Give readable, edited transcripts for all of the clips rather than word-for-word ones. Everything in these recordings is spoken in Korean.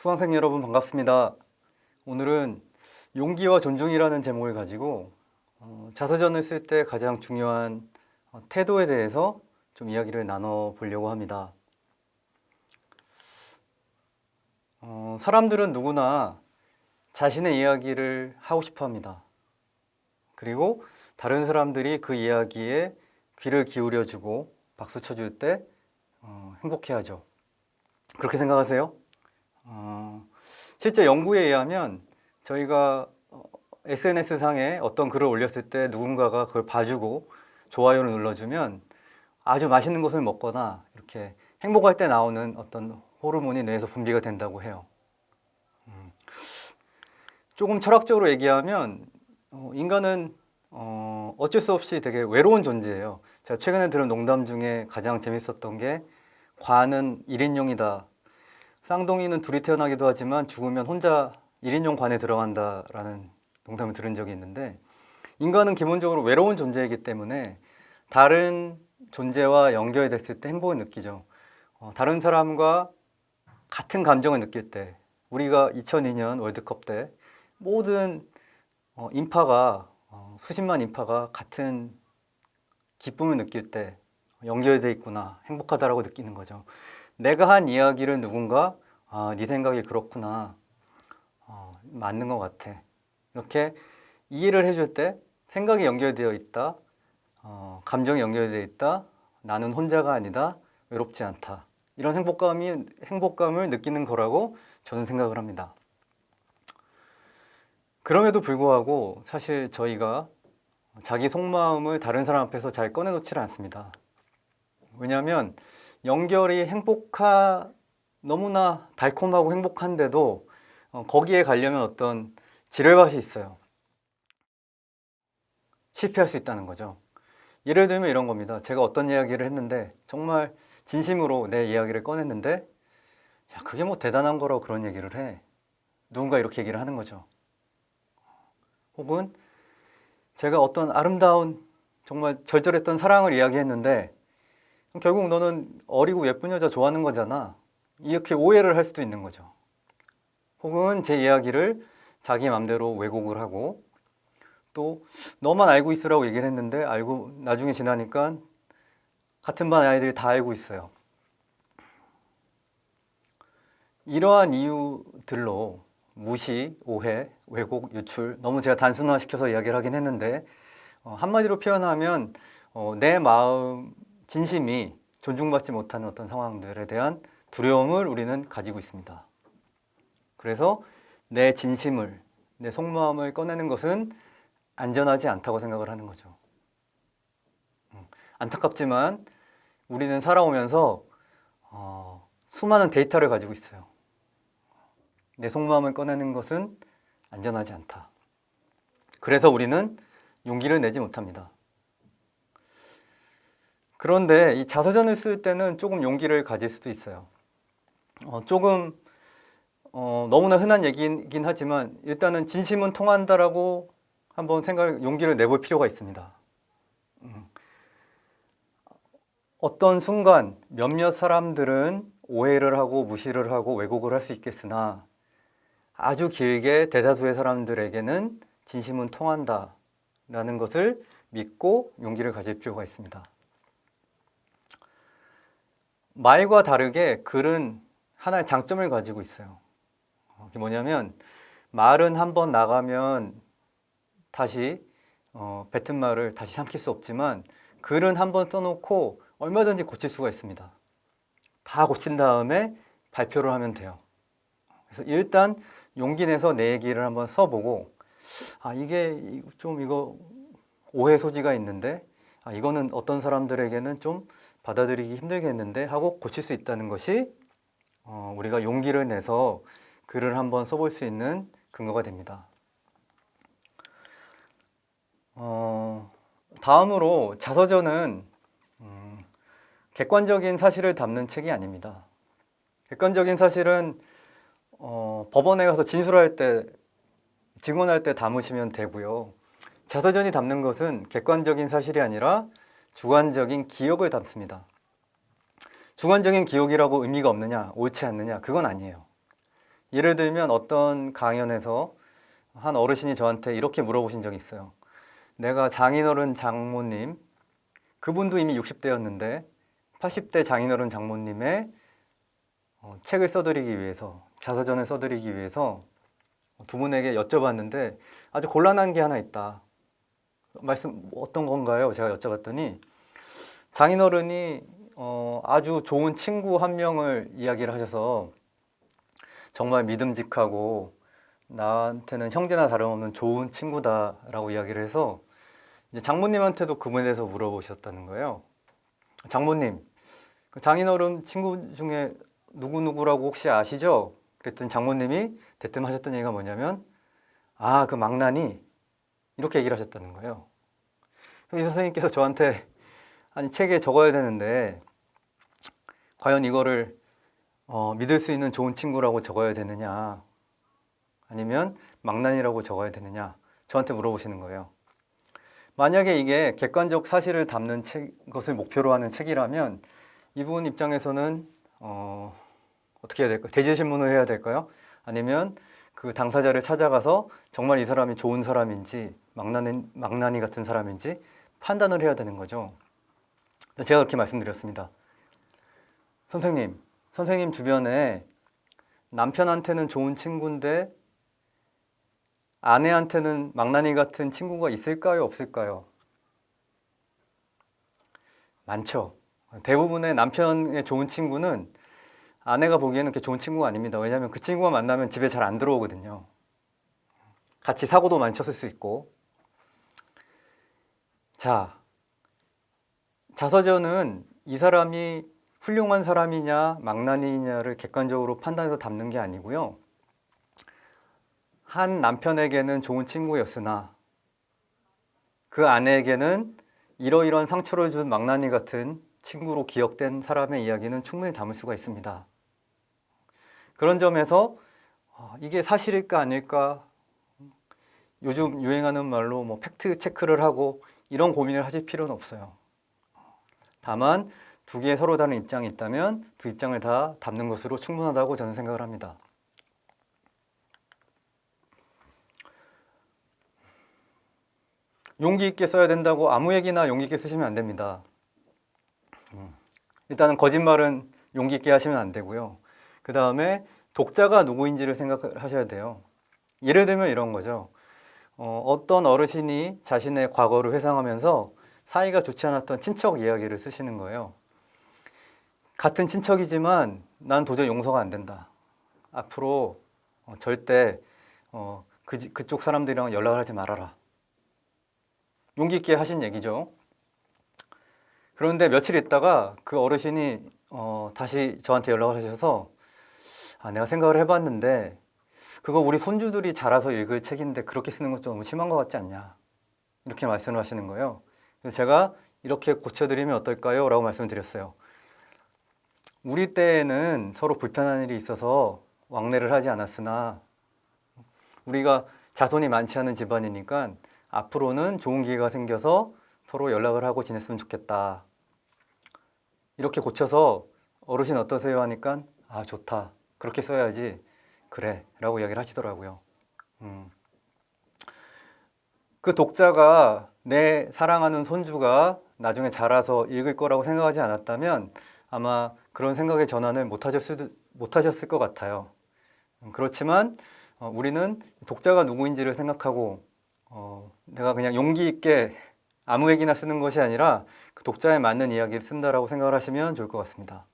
수강생 여러분 반갑습니다. 오늘은 용기와 존중이라는 제목을 가지고 자서전을 쓸 때 가장 중요한 태도에 대해서 좀 이야기를 나눠보려고 합니다. 사람들은 누구나 자신의 이야기를 하고 싶어 합니다. 그리고 다른 사람들이 그 이야기에 귀를 기울여주고 박수 쳐줄 때 행복해하죠. 그렇게 생각하세요? 실제 연구에 의하면 저희가 SNS상에 어떤 글을 올렸을 때 누군가가 그걸 봐주고 좋아요를 눌러주면 아주 맛있는 것을 먹거나 이렇게 행복할 때 나오는 어떤 호르몬이 뇌에서 분비가 된다고 해요. 조금 철학적으로 얘기하면 인간은 어쩔 수 없이 되게 외로운 존재예요. 제가 최근에 들은 농담 중에 가장 재밌었던 게 관은 1인용이다. 쌍둥이는 둘이 태어나기도 하지만 죽으면 혼자 1인용 관에 들어간다라는 농담을 들은 적이 있는데, 인간은 기본적으로 외로운 존재이기 때문에 다른 존재와 연결됐을 때 행복을 느끼죠. 다른 사람과 같은 감정을 느낄 때, 우리가 2002년 월드컵 때 모든 인파가 수십만 인파가 같은 기쁨을 느낄 때 연결돼 있구나, 행복하다라고 느끼는 거죠. 내가 한 이야기를 누군가 네 생각이 그렇구나, 맞는 것 같아, 이렇게 이해를 해줄 때 생각이 연결되어 있다, 감정이 연결되어 있다, 나는 혼자가 아니다, 외롭지 않다, 이런 행복감을 느끼는 거라고 저는 생각을 합니다. 그럼에도 불구하고 사실 저희가 자기 속마음을 다른 사람 앞에서 잘 꺼내놓지를 않습니다. 왜냐하면 연결이 너무나 달콤하고 행복한데도 거기에 가려면 어떤 지뢰밭이 있어요. 실패할 수 있다는 거죠. 예를 들면 이런 겁니다. 제가 어떤 이야기를 했는데 정말 진심으로 내 이야기를 꺼냈는데, 야, 그게 뭐 대단한 거라고 그런 얘기를 해. 누군가 이렇게 얘기를 하는 거죠. 혹은 제가 어떤 아름다운 정말 절절했던 사랑을 이야기했는데 결국 너는 어리고 예쁜 여자 좋아하는 거잖아, 이렇게 오해를 할 수도 있는 거죠. 혹은 제 이야기를 자기 맘대로 왜곡을 하고 또 너만 알고 있으라고 얘기를 했는데 알고 나중에 지나니까 같은 반 아이들이 다 알고 있어요. 이러한 이유들로 무시, 오해, 왜곡, 유출, 너무 제가 단순화시켜서 이야기를 하긴 했는데 한마디로 표현하면 내 마음 진심이 존중받지 못하는 어떤 상황들에 대한 두려움을 우리는 가지고 있습니다. 그래서 내 진심을, 내 속마음을 꺼내는 것은 안전하지 않다고 생각을 하는 거죠. 안타깝지만 우리는 살아오면서 수많은 데이터를 가지고 있어요. 내 속마음을 꺼내는 것은 안전하지 않다. 그래서 우리는 용기를 내지 못합니다. 그런데 이 자서전을 쓸 때는 조금 용기를 가질 수도 있어요. 조금 너무나 흔한 얘기이긴 하지만 일단은 진심은 통한다라고 한번 용기를 내볼 필요가 있습니다. 어떤 순간 몇몇 사람들은 오해를 하고 무시를 하고 왜곡을 할 수 있겠으나 아주 길게 대다수의 사람들에게는 진심은 통한다라는 것을 믿고 용기를 가질 필요가 있습니다. 말과 다르게 글은 하나의 장점을 가지고 있어요. 그게 뭐냐면 말은 한번 나가면 다시 뱉은 말을 다시 삼킬 수 없지만 글은 한번 써놓고 얼마든지 고칠 수가 있습니다. 다 고친 다음에 발표를 하면 돼요. 그래서 일단 용기 내서 내 얘기를 한번 써보고 이게 좀 이거 오해 소지가 있는데 이거는 어떤 사람들에게는 좀 받아들이기 힘들겠는데 하고 고칠 수 있다는 것이 우리가 용기를 내서 글을 한번 써볼 수 있는 근거가 됩니다. 다음으로 자서전은 객관적인 사실을 담는 책이 아닙니다. 객관적인 사실은 법원에 가서 진술할 때, 증언할 때 담으시면 되고요. 자서전이 담는 것은 객관적인 사실이 아니라 주관적인 기억을 담습니다. 주관적인 기억이라고 의미가 없느냐, 옳지 않느냐, 그건 아니에요. 예를 들면 어떤 강연에서 한 어르신이 저한테 이렇게 물어보신 적이 있어요. 내가 장인어른 장모님, 그분도 이미 60대였는데 80대 장인어른 장모님의 책을 써드리기 위해서, 자서전을 써드리기 위해서 두 분에게 여쭤봤는데 아주 곤란한 게 하나 있다. 말씀 어떤 건가요? 제가 여쭤봤더니 장인어른이 아주 좋은 친구 한 명을 이야기를 하셔서 정말 믿음직하고 나한테는 형제나 다름없는 좋은 친구다라고 이야기를 해서 이제 장모님한테도 그분에 대해서 물어보셨다는 거예요. 장모님, 그 장인어른 친구 중에 누구누구라고 혹시 아시죠? 그랬더니 장모님이 대뜸 하셨던 얘기가 뭐냐면 아, 그 망나니 이렇게 얘기를 하셨다는 거예요. 이 선생님께서 저한테 아니 책에 적어야 되는데 과연 이거를 믿을 수 있는 좋은 친구라고 적어야 되느냐 아니면 망나니라고 적어야 되느냐 저한테 물어보시는 거예요. 만약에 이게 객관적 사실을 담는 것을 목표로 하는 책이라면 이분 입장에서는 어떻게 해야 될까요? 대지신문을 해야 될까요? 아니면 그 당사자를 찾아가서 정말 이 사람이 좋은 사람인지 망나니 같은 사람인지 판단을 해야 되는 거죠. 제가 그렇게 말씀드렸습니다. 선생님 주변에 남편한테는 좋은 친구인데 아내한테는 망나니 같은 친구가 있을까요? 없을까요? 많죠. 대부분의 남편의 좋은 친구는 아내가 보기에는 그렇게 좋은 친구가 아닙니다. 왜냐하면 그 친구가 만나면 집에 잘 안 들어오거든요. 같이 사고도 많이 쳤을 수 있고. 자, 자서전은 이 사람이 훌륭한 사람이냐 망나니냐를 객관적으로 판단해서 담는 게 아니고요. 한 남편에게는 좋은 친구였으나 그 아내에게는 이러이러한 상처를 준 망나니 같은 친구로 기억된 사람의 이야기는 충분히 담을 수가 있습니다. 그런 점에서 이게 사실일까 아닐까 요즘 유행하는 말로 뭐 팩트 체크를 하고 이런 고민을 하실 필요는 없어요. 다만 두 개의 서로 다른 입장이 있다면 두 입장을 다 담는 것으로 충분하다고 저는 생각을 합니다. 용기 있게 써야 된다고 아무 얘기나 용기 있게 쓰시면 안 됩니다. 일단은 거짓말은 용기 있게 하시면 안 되고요. 그 다음에 독자가 누구인지를 생각하셔야 돼요. 예를 들면 이런 거죠. 어떤 어르신이 자신의 과거를 회상하면서 사이가 좋지 않았던 친척 이야기를 쓰시는 거예요. 같은 친척이지만 난 도저히 용서가 안 된다. 앞으로 절대 그쪽 사람들이랑 연락을 하지 말아라. 용기 있게 하신 얘기죠. 그런데 며칠 있다가 그 어르신이 다시 저한테 연락을 하셔서 내가 생각을 해봤는데 그거 우리 손주들이 자라서 읽을 책인데 그렇게 쓰는 건 좀 너무 심한 것 같지 않냐 이렇게 말씀을 하시는 거예요. 그래서 제가 이렇게 고쳐드리면 어떨까요? 라고 말씀을 드렸어요. 우리 때에는 서로 불편한 일이 있어서 왕래를 하지 않았으나 우리가 자손이 많지 않은 집안이니까 앞으로는 좋은 기회가 생겨서 서로 연락을 하고 지냈으면 좋겠다. 이렇게 고쳐서 어르신 어떠세요? 하니까 좋다. 그렇게 써야지. 그래. 라고 이야기를 하시더라고요. 그 독자가 내 사랑하는 손주가 나중에 자라서 읽을 거라고 생각하지 않았다면 아마 그런 생각의 전환을 못 하셨을 것 같아요. 그렇지만 우리는 독자가 누구인지를 생각하고 내가 그냥 용기 있게 아무 얘기나 쓰는 것이 아니라 그 독자에 맞는 이야기를 쓴다라고 생각을 하시면 좋을 것 같습니다.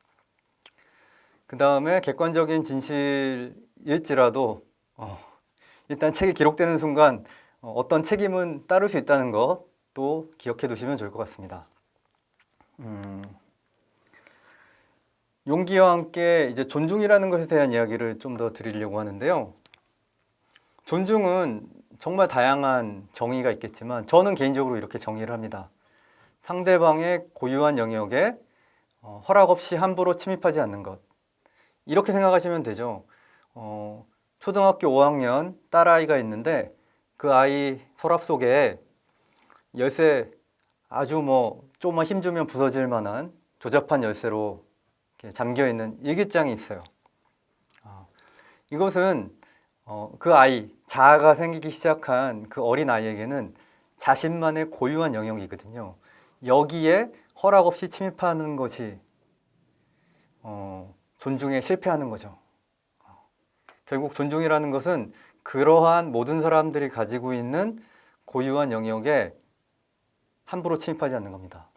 그 다음에 객관적인 진실일지라도 일단 책이 기록되는 순간 어떤 책임은 따를 수 있다는 것도 기억해 두시면 좋을 것 같습니다. 용기와 함께 이제 존중이라는 것에 대한 이야기를 좀 더 드리려고 하는데요. 존중은 정말 다양한 정의가 있겠지만 저는 개인적으로 이렇게 정의를 합니다. 상대방의 고유한 영역에 허락 없이 함부로 침입하지 않는 것. 이렇게 생각하시면 되죠. 초등학교 5학년 딸아이가 있는데 그 아이 서랍 속에 열쇠 아주 조금만 힘주면 부서질 만한 조잡한 열쇠로 이렇게 잠겨있는 일기장이 있어요. 이것은 그 아이, 자아가 생기기 시작한 그 어린 아이에게는 자신만의 고유한 영역이거든요. 여기에 허락 없이 침입하는 것이 존중에 실패하는 거죠. 결국 존중이라는 것은 그러한 모든 사람들이 가지고 있는 고유한 영역에 함부로 침입하지 않는 겁니다.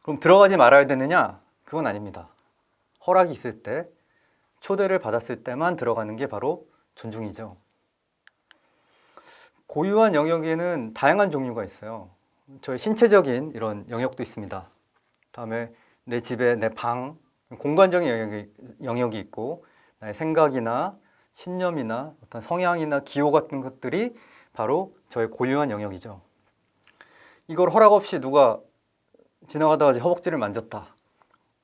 그럼 들어가지 말아야 되느냐? 그건 아닙니다. 허락이 있을 때, 초대를 받았을 때만 들어가는 게 바로 존중이죠. 고유한 영역에는 다양한 종류가 있어요. 저의 신체적인 이런 영역도 있습니다. 다음에 내 집에 내 방, 공간적인 영역이 있고, 나의 생각이나 신념이나 어떤 성향이나 기호 같은 것들이 바로 저의 고유한 영역이죠. 이걸 허락 없이 누가 지나가다가 허벅지를 만졌다.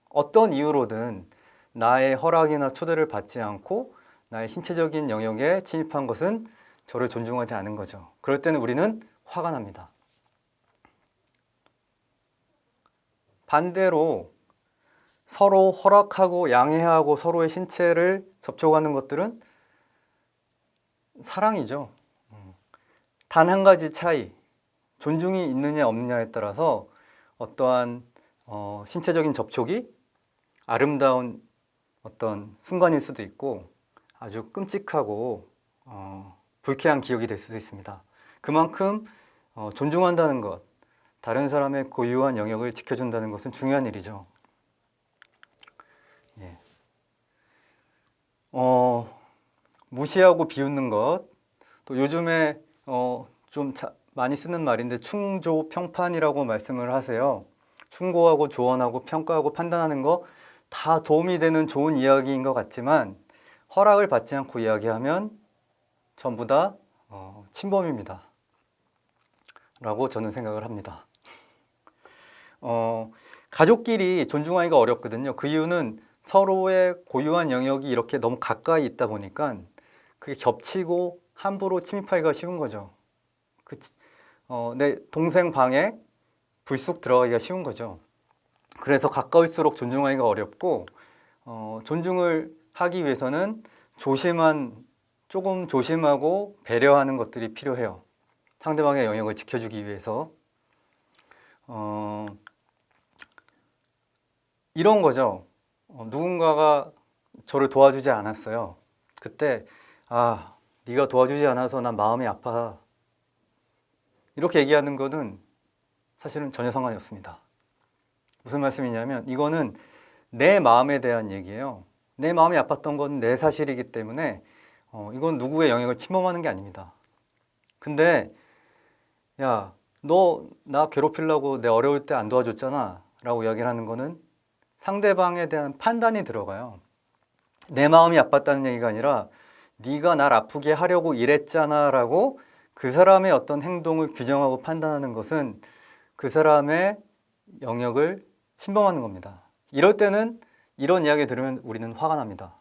어떤 이유로든 나의 허락이나 초대를 받지 않고 나의 신체적인 영역에 침입한 것은 저를 존중하지 않은 거죠. 그럴 때는 우리는 화가 납니다. 반대로 서로 허락하고 양해하고 서로의 신체를 접촉하는 것들은 사랑이죠. 단 한 가지 차이, 존중이 있느냐 없느냐에 따라서 어떠한 신체적인 접촉이 아름다운 어떤 순간일 수도 있고 아주 끔찍하고 불쾌한 기억이 될 수도 있습니다. 그만큼 존중한다는 것, 다른 사람의 고유한 영역을 지켜준다는 것은 중요한 일이죠. 예. 무시하고 비웃는 것, 또 요즘에 좀 많이 쓰는 말인데 충조평판이라고 말씀을 하세요. 충고하고 조언하고 평가하고 판단하는 거 다 도움이 되는 좋은 이야기인 것 같지만 허락을 받지 않고 이야기하면 전부 다 침범입니다. 라고 저는 생각을 합니다. 가족끼리 존중하기가 어렵거든요. 그 이유는 서로의 고유한 영역이 이렇게 너무 가까이 있다 보니까 그게 겹치고 함부로 침입하기가 쉬운 거죠. 내 동생 방에 불쑥 들어가기가 쉬운 거죠. 그래서 가까울수록 존중하기가 어렵고 존중을 하기 위해서는 조금 조심하고 배려하는 것들이 필요해요. 상대방의 영역을 지켜주기 위해서. 이런 거죠. 누군가가 저를 도와주지 않았어요. 그때 네가 도와주지 않아서 난 마음이 아파. 이렇게 얘기하는 거는 사실은 전혀 상관이 없습니다. 무슨 말씀이냐면 이거는 내 마음에 대한 얘기예요. 내 마음이 아팠던 건 내 사실이기 때문에 이건 누구의 영역을 침범하는 게 아닙니다. 근데 야, 너 나 괴롭히려고 내 어려울 때 안 도와줬잖아 라고 이야기를 하는 거는 상대방에 대한 판단이 들어가요. 내 마음이 아팠다는 얘기가 아니라 네가 날 아프게 하려고 이랬잖아 라고 그 사람의 어떤 행동을 규정하고 판단하는 것은 그 사람의 영역을 침범하는 겁니다. 이럴 때는 이런 이야기 들으면 우리는 화가 납니다.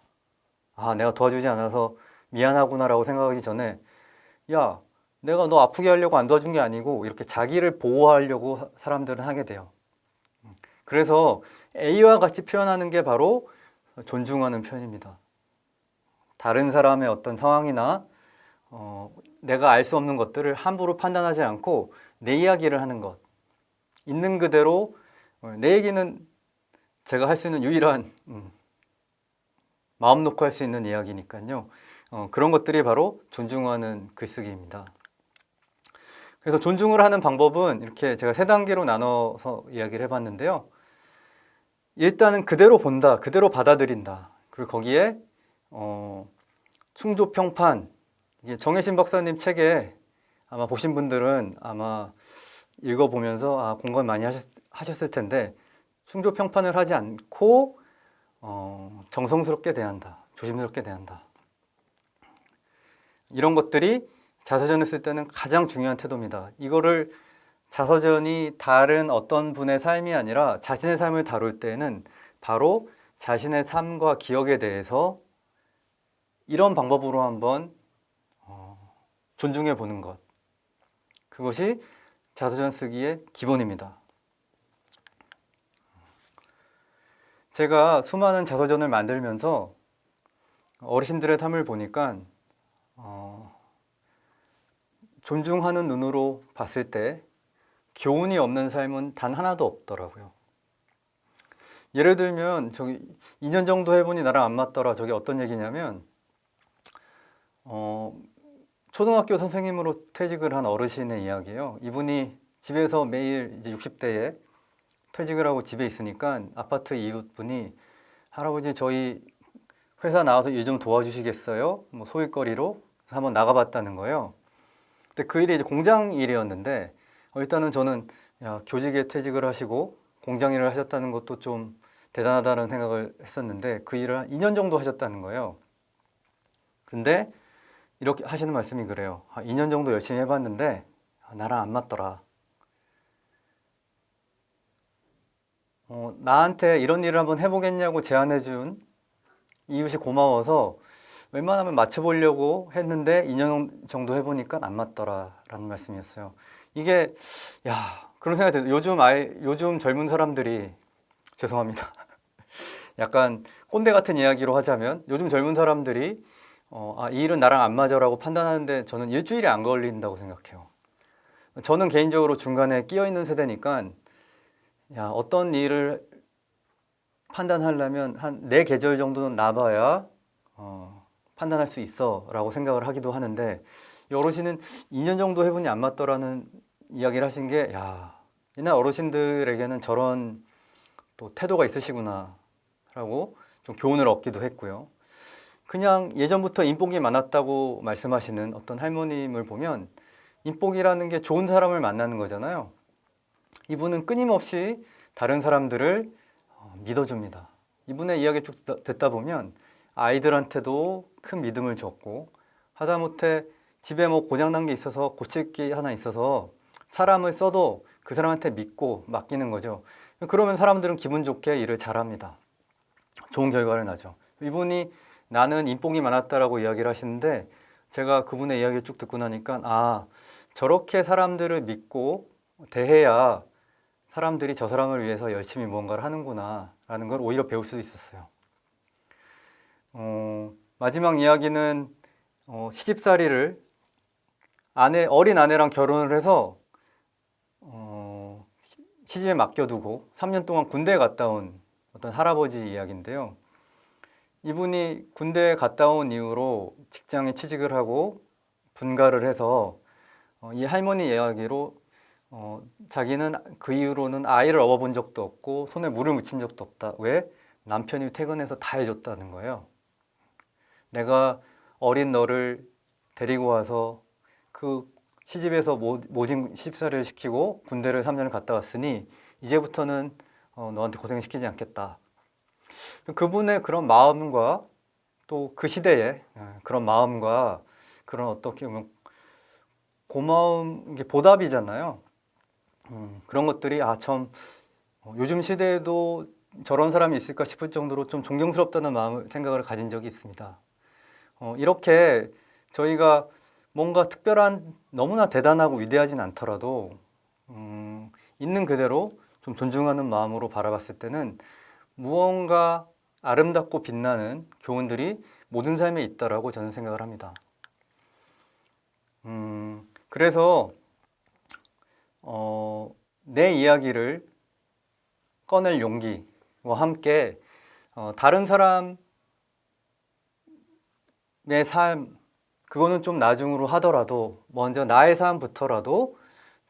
내가 도와주지 않아서 미안하구나라고 생각하기 전에 야, 내가 너 아프게 하려고 안 도와준 게 아니고 이렇게 자기를 보호하려고 사람들은 하게 돼요. 그래서 A와 같이 표현하는 게 바로 존중하는 표현입니다. 다른 사람의 어떤 상황이나 내가 알 수 없는 것들을 함부로 판단하지 않고 내 이야기를 하는 것. 있는 그대로 내 얘기는 제가 할 수 있는 유일한 마음 놓고 할 수 있는 이야기니까요. 그런 것들이 바로 존중하는 글쓰기입니다. 그래서 존중을 하는 방법은 이렇게 제가 세 단계로 나눠서 이야기를 해봤는데요. 일단은 그대로 본다, 그대로 받아들인다. 그리고 거기에 충조평판, 이게 정혜신 박사님 책에 아마 보신 분들은 아마 읽어보면서 공감 많이 하셨을 텐데 충조평판을 하지 않고 정성스럽게 대한다, 조심스럽게 대한다. 이런 것들이 자서전을 쓸 때는 가장 중요한 태도입니다. 이거를 자서전이 다른 어떤 분의 삶이 아니라 자신의 삶을 다룰 때는 바로 자신의 삶과 기억에 대해서 이런 방법으로 한번 존중해 보는 것. 그것이 자서전 쓰기의 기본입니다. 제가 수많은 자서전을 만들면서 어르신들의 삶을 보니까 존중하는 눈으로 봤을 때 교훈이 없는 삶은 단 하나도 없더라고요. 예를 들면 저기 2년 정도 해보니 나랑 안 맞더라. 저게 어떤 얘기냐면 초등학교 선생님으로 퇴직을 한 어르신의 이야기예요. 이분이 집에서 매일 이제 60대에 퇴직을 하고 집에 있으니까 아파트 이웃분이 할아버지 저희 회사 나와서 일 좀 도와주시겠어요? 뭐 소일거리로 한번 나가봤다는 거예요. 근데 그 일이 이제 공장 일이었는데 일단은 저는 야, 교직에 퇴직을 하시고 공장 일을 하셨다는 것도 좀 대단하다는 생각을 했었는데 그 일을 한 2년 정도 하셨다는 거예요. 근데 이렇게 하시는 말씀이 그래요. 2년 정도 열심히 해봤는데 나랑 안 맞더라. 나한테 이런 일을 한번 해보겠냐고 제안해준 이웃이 고마워서 웬만하면 맞춰보려고 했는데 2년 정도 해보니까 안 맞더라라는 말씀이었어요. 이게 그런 생각이 들어요. 요즘 젊은 사람들이 죄송합니다. 약간 꼰대 같은 이야기로 하자면 요즘 젊은 사람들이 이 일은 나랑 안 맞아라고 판단하는데 저는 일주일이 안 걸린다고 생각해요. 저는 개인적으로 중간에 끼어 있는 세대니까 어떤 일을 판단하려면 한 4계절 정도는 나봐야 판단할 수 있어 라고 생각을 하기도 하는데 이 어르신은 2년 정도 해보니 안 맞더라는 이야기를 하신 게 옛날 어르신들에게는 저런 또 태도가 있으시구나 라고 좀 교훈을 얻기도 했고요. 그냥 예전부터 인복이 많았다고 말씀하시는 어떤 할머님을 보면 인복이라는 게 좋은 사람을 만나는 거잖아요. 이분은 끊임없이 다른 사람들을 믿어줍니다. 이분의 이야기 쭉 듣다 보면 아이들한테도 큰 믿음을 줬고 하다못해 집에 뭐 고장난 게 있어서 고칠 게 하나 있어서 사람을 써도 그 사람한테 믿고 맡기는 거죠. 그러면 사람들은 기분 좋게 일을 잘합니다. 좋은 결과를 나죠. 이분이 나는 인복이 많았다라고 이야기를 하시는데 제가 그분의 이야기를 쭉 듣고 나니까 저렇게 사람들을 믿고 대해야 사람들이 저 사람을 위해서 열심히 무언가를 하는구나 라는 걸 오히려 배울 수 있었어요. 마지막 이야기는 시집살이를 어린 아내랑 결혼을 해서 시집에 맡겨두고 3년 동안 군대에 갔다 온 어떤 할아버지 이야기인데요. 이분이 군대에 갔다 온 이후로 직장에 취직을 하고 분가를 해서 이 할머니 이야기로 자기는 그 이후로는 아이를 업어본 적도 없고 손에 물을 묻힌 적도 없다. 왜? 남편이 퇴근해서 다 해줬다는 거예요. 내가 어린 너를 데리고 와서 그 시집에서 모진 시집살이를 시키고 군대를 3년을 갔다 왔으니 이제부터는 너한테 고생시키지 않겠다. 그분의 그런 마음과 또 그 시대의 그런 마음과 그런 어떻게 보면 고마움, 이게 보답이잖아요. 그런 것들이 참 요즘 시대에도 저런 사람이 있을까 싶을 정도로 좀 존경스럽다는 생각을 가진 적이 있습니다. 이렇게 저희가 뭔가 특별한 너무나 대단하고 위대하진 않더라도 있는 그대로 좀 존중하는 마음으로 바라봤을 때는 무언가 아름답고 빛나는 교훈들이 모든 삶에 있다라고 저는 생각을 합니다. 그래서 내 이야기를 꺼낼 용기와 함께 다른 사람의 삶, 그거는 좀 나중으로 하더라도 먼저 나의 삶부터라도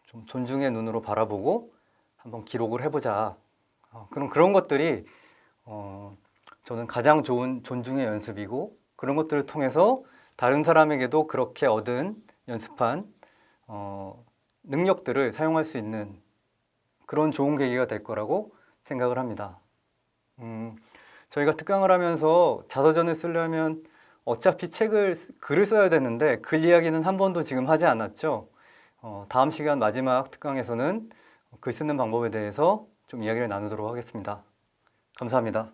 좀 존중의 눈으로 바라보고 한번 기록을 해보자. 그런 것들이 저는 가장 좋은 존중의 연습이고 그런 것들을 통해서 다른 사람에게도 그렇게 연습한 능력들을 사용할 수 있는 그런 좋은 계기가 될 거라고 생각을 합니다. 저희가 특강을 하면서 자서전을 쓰려면 어차피 글을 써야 되는데 글 이야기는 한 번도 지금 하지 않았죠. 다음 시간 마지막 특강에서는 글 쓰는 방법에 대해서 좀 이야기를 나누도록 하겠습니다. 감사합니다.